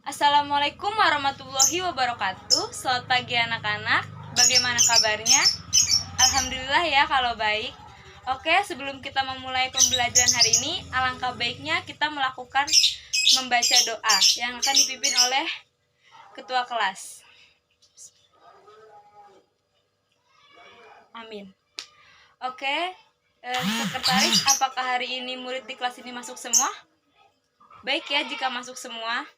Assalamualaikum warahmatullahi wabarakatuh. Selamat pagi anak-anak. Bagaimana kabarnya? Alhamdulillah ya kalau baik. Oke, sebelum kita memulai pembelajaran hari ini, alangkah baiknya kita melakukan membaca doa yang akan dipimpin oleh ketua kelas. Amin. Oke, sekretaris, apakah hari ini murid di kelas ini masuk semua? Baik ya jika masuk semua.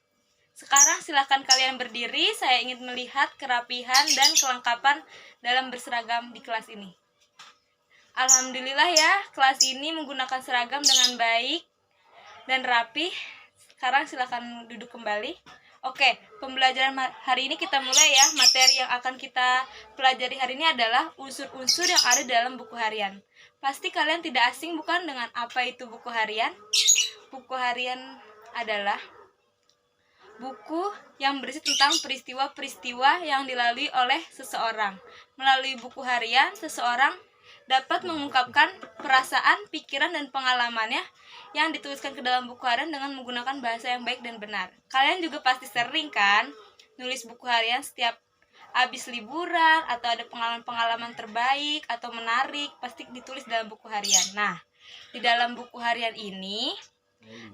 Sekarang silakan kalian berdiri, saya ingin melihat kerapihan dan kelengkapan dalam berseragam di kelas ini. Alhamdulillah ya, kelas ini menggunakan seragam dengan baik dan rapih. Sekarang silakan duduk kembali. Oke, pembelajaran hari ini kita mulai ya. Materi yang akan kita pelajari hari ini adalah unsur-unsur yang ada dalam buku harian. Pasti kalian tidak asing bukan dengan apa itu buku harian? Buku harian adalah buku yang berisi tentang peristiwa-peristiwa yang dilalui oleh seseorang. Melalui buku harian, seseorang dapat mengungkapkan perasaan, pikiran, dan pengalamannya yang dituliskan ke dalam buku harian dengan menggunakan bahasa yang baik dan benar. Kalian juga pasti sering kan nulis buku harian setiap habis liburan, atau ada pengalaman-pengalaman terbaik atau menarik, pasti ditulis dalam buku harian. Nah, di dalam buku harian ini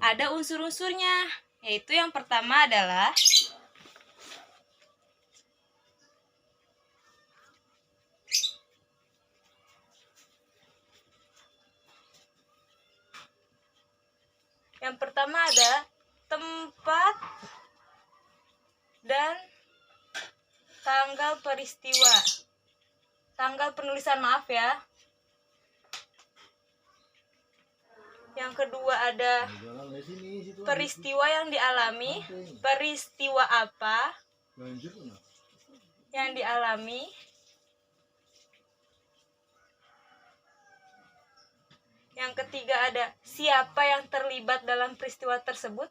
ada unsur-unsurnya, yaitu yang pertama adalah ada tempat dan tanggal peristiwa. Tanggal penulisan, maaf ya. Yang kedua ada peristiwa yang dialami. Peristiwa apa yang dialami. Yang ketiga ada siapa yang terlibat dalam peristiwa tersebut.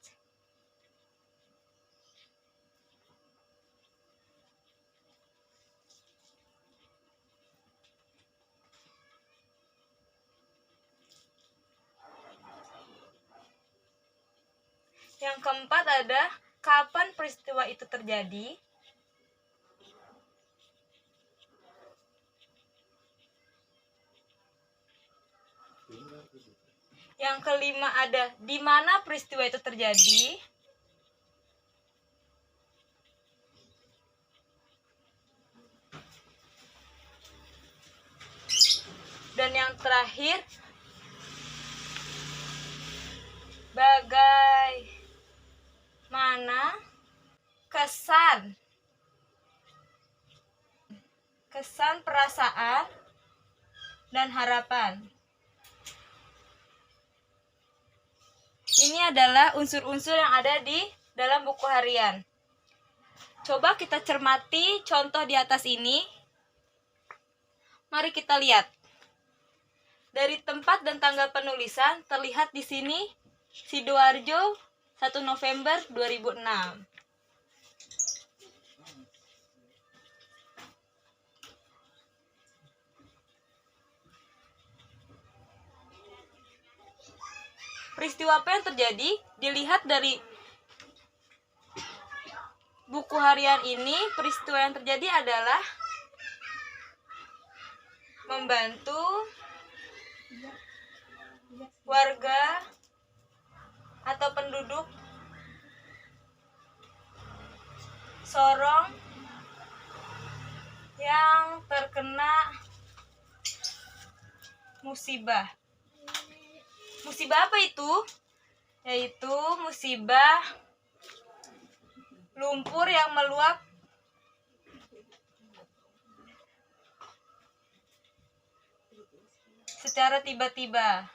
Yang keempat ada kapan peristiwa itu terjadi. Yang kelima ada di mana peristiwa itu terjadi. Dan yang terakhir, bagaimana kesan, perasaan, dan harapan. Ini adalah unsur-unsur yang ada di dalam buku harian. Coba kita cermati contoh di atas ini. Mari kita lihat. Dari tempat dan tanggal penulisan terlihat di sini Sidoarjo 1 November 2006. Peristiwa apa yang terjadi? Dilihat dari buku harian ini, peristiwa yang terjadi adalah membantu warga atau penduduk Sorong yang terkena musibah. Musibah apa itu? Yaitu musibah lumpur yang meluap secara tiba-tiba.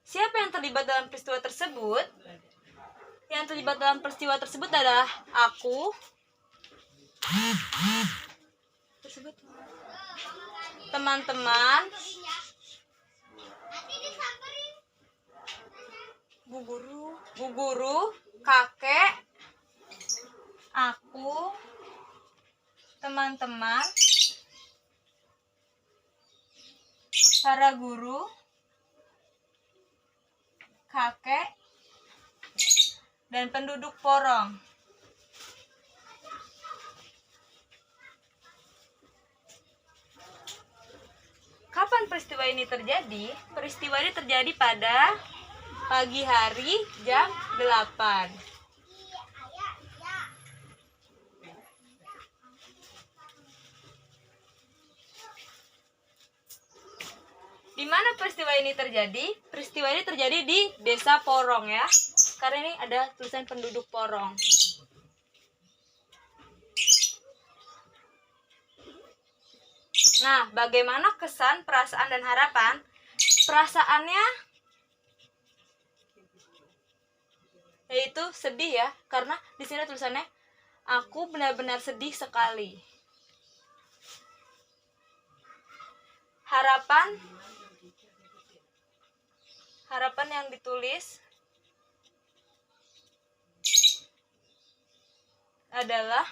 Siapa yang terlibat dalam peristiwa tersebut? Yang terlibat dalam peristiwa tersebut adalah aku, teman-teman, bu guru, kakek, aku, teman-teman, para guru, kakek, dan penduduk Porong. Kapan peristiwa ini terjadi? Peristiwa ini terjadi pada pagi hari jam 8. Di mana peristiwa ini terjadi? Peristiwa ini terjadi di Desa Porong ya. Karena ini ada tulisan penduduk Porong. Nah, bagaimana kesan, perasaan, dan harapan? Perasaannya yaitu sedih ya, karena di sini tulisannya aku benar-benar sedih sekali. Harapan yang ditulis adalah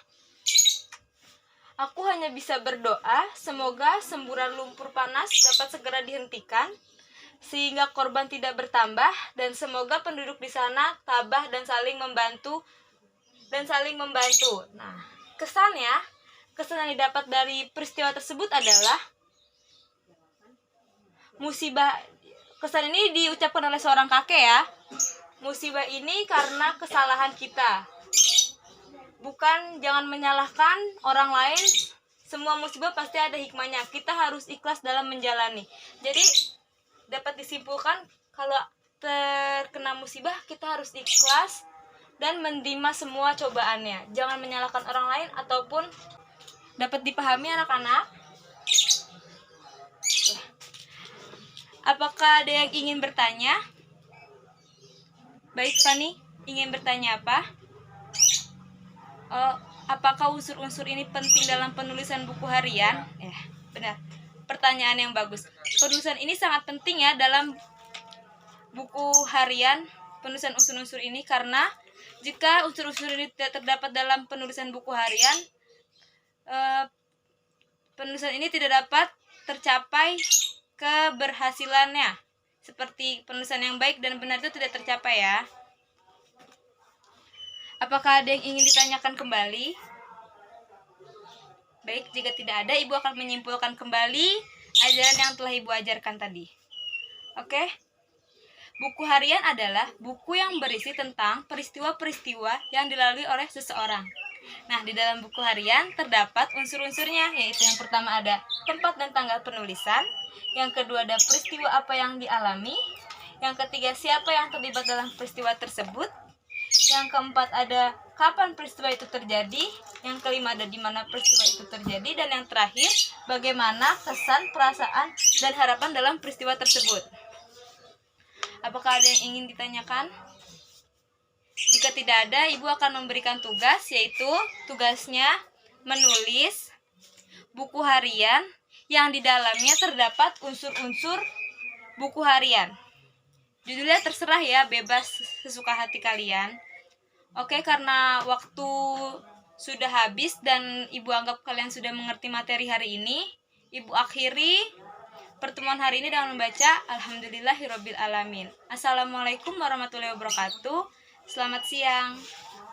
aku hanya bisa berdoa semoga semburan lumpur panas dapat segera dihentikan sehingga korban tidak bertambah, dan semoga penduduk di sana tabah dan saling membantu. Nah, kesan yang didapat dari peristiwa tersebut adalah musibah. Kesan ini diucapkan oleh seorang kakek ya. Musibah ini karena kesalahan kita. Bukan, jangan menyalahkan orang lain. Semua musibah pasti ada hikmahnya. Kita harus ikhlas dalam menjalani. Jadi dapat disimpulkan kalau terkena musibah kita harus ikhlas dan menerima semua cobaannya. Jangan menyalahkan orang lain ataupun dapat dipahami anak-anak. Apakah ada yang ingin bertanya? Baik, Fani, ingin bertanya apa? Apakah unsur-unsur ini penting dalam penulisan buku harian? Benar. Pertanyaan yang bagus. Penulisan ini sangat penting ya dalam buku harian, penulisan unsur-unsur ini, karena jika unsur-unsur ini tidak terdapat dalam penulisan buku harian, penulisan ini tidak dapat tercapai keberhasilannya. Seperti penulisan yang baik dan benar itu tidak tercapai ya. Apakah ada yang ingin ditanyakan kembali? Baik, jika tidak ada, Ibu akan menyimpulkan kembali ajaran yang telah Ibu ajarkan tadi. Oke? Buku harian adalah buku yang berisi tentang peristiwa-peristiwa yang dilalui oleh seseorang. Nah, di dalam buku harian terdapat unsur-unsurnya, yaitu yang pertama ada tempat dan tanggal penulisan, yang kedua ada peristiwa apa yang dialami, yang ketiga siapa yang terlibat dalam peristiwa tersebut, yang keempat ada kapan peristiwa itu terjadi, yang kelima ada di mana peristiwa itu terjadi, dan yang terakhir bagaimana kesan, perasaan, dan harapan dalam peristiwa tersebut. Apakah ada yang ingin ditanyakan? Jika tidak ada, Ibu akan memberikan tugas, yaitu tugasnya menulis buku harian yang di dalamnya terdapat unsur-unsur buku harian. Judulnya terserah ya, bebas sesuka hati kalian. Oke, karena waktu sudah habis dan Ibu anggap kalian sudah mengerti materi hari ini, Ibu akhiri pertemuan hari ini dengan membaca Alhamdulillahirabbil alamin. Assalamualaikum warahmatullahi wabarakatuh. Selamat siang.